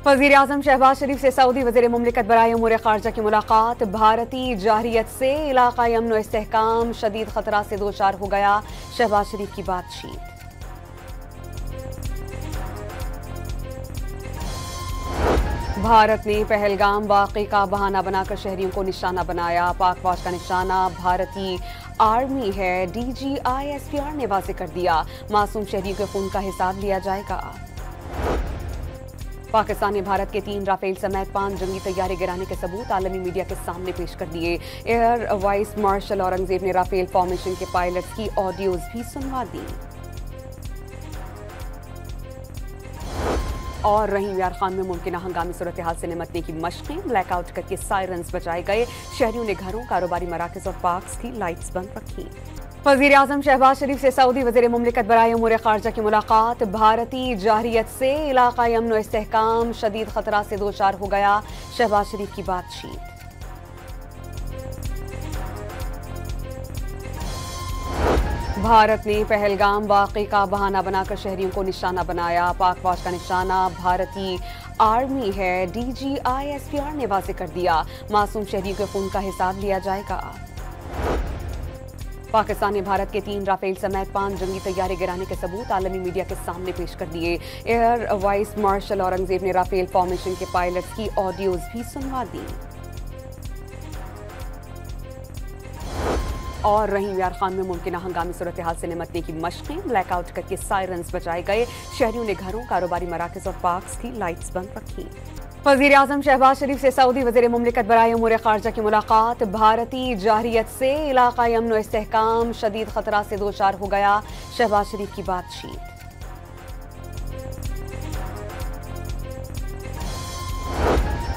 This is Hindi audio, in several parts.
वज़ीर आज़म शहबाज शरीफ से सऊदी वज़ीर मुमलिकत बराए उमूर ख़ारजा की मुलाकात। भारतीय जारहियत से इलाक़ाई अमन व इस्तेहकाम शदीद ख़तरा से दो चार हो गया। शहबाज शरीफ की बातचीत। भारत ने पहलगाम वाक़े का बहाना बनाकर शहरियों को निशाना बनाया। पाक फौज का निशाना भारतीय आर्मी है। DGISPR ने वाज़ेह कर दिया, मासूम शहरियों के खून का हिसाब लिया जाएगा। पाकिस्तान ने भारत के 3 राफेल समेत 5 जंगी तैयारे गिराने के सबूत आलमी मीडिया के सामने पेश कर दिए। एयर वाइस मार्शल औरंगजेब ने राफेल फॉर्मेशन के पायलट्स की ऑडियोज भी सुनवा दी। और रहीम यार खान में मुमकिन हंगामी सूरत हाल से निमटने की मशकें। ब्लैकआउट करके सायरन्स बजाए गए। शहरियों ने घरों, कारोबारी मराकज़ और पार्क्स की लाइट्स बंद रखी। वज़ीर आज़म शहबाज शरीफ से सऊदी वज़ीर मुमलिकत बराए उमूर ख़ारजा की मुलाकात। भारतीय जारहियत से इलाक़ाई अमन व इस्तेहकाम शदीद ख़तरा से दो चार हो गया। शहबाज शरीफ की बातचीत। भारत ने पहलगाम वाक़े का बहाना बनाकर शहरियों को निशाना बनाया। पाक फौज का निशाना भारतीय आर्मी है। DGISPR ने वाज़ेह कर दिया, मासूम शहरियों के खून का हिसाब लिया जाएगा। पाकिस्तान ने भारत के 3 राफेल समेत 5 जंगी तैयारे गिराने के सबूत आलमी मीडिया के सामने पेश कर दिए। एयर वाइस मार्शल औरंगजेब ने राफेल फॉर्मेशन के पायलट्स की ऑडियोज भी सुनवा दी। और रहीम यार खान में मुमकिन हंगामी सूरत हाल से निमटने की मशकें। ब्लैकआउट करके सायरन्स बजाए गए। शहरियों ने घरों, कारोबारी मराकज़ और पार्क्स की लाइट्स बंद रखी। वज़ीर आज़म शहबाज शरीफ से सऊदी वज़ीर मुमलिकत बराए उमूर ख़ारजा की मुलाकात। भारतीय जारहियत से इलाक़ाई अमन व इस्तेहकाम शदीद ख़तरा से दो चार हो गया। शहबाज शरीफ की बातचीत।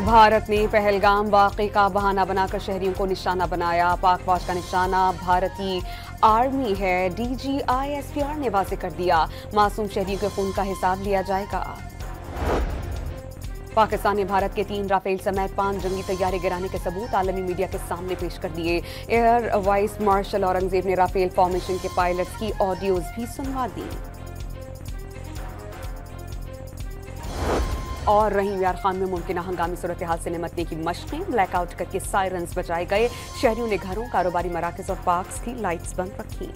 भारत ने पहलगाम वाक़े का बहाना बनाकर शहरियों को निशाना बनाया। पाक फौज का निशाना भारतीय आर्मी है। DGISPR ने वाज़ेह कर दिया, मासूम शहरियों के खून का हिसाब लिया जाएगा। पाकिस्तान ने भारत के 3 राफेल समेत 5 जंगी तैयारे गिराने के सबूत आलमी मीडिया के सामने पेश कर दिए। एयर वाइस मार्शल औरंगजेब ने राफेल फॉर्मेशन के पायलट्स की ऑडियोज भी सुनवा दी। और रहीम यार खान में मुमकिन हंगामी सूरत हाल से निमटने की मशकें। ब्लैकआउट करके सायरन्स बजाए गए। शहरियों ने घरों, कारोबारी मराकज़ और पार्क्स की लाइट्स बंद रखी।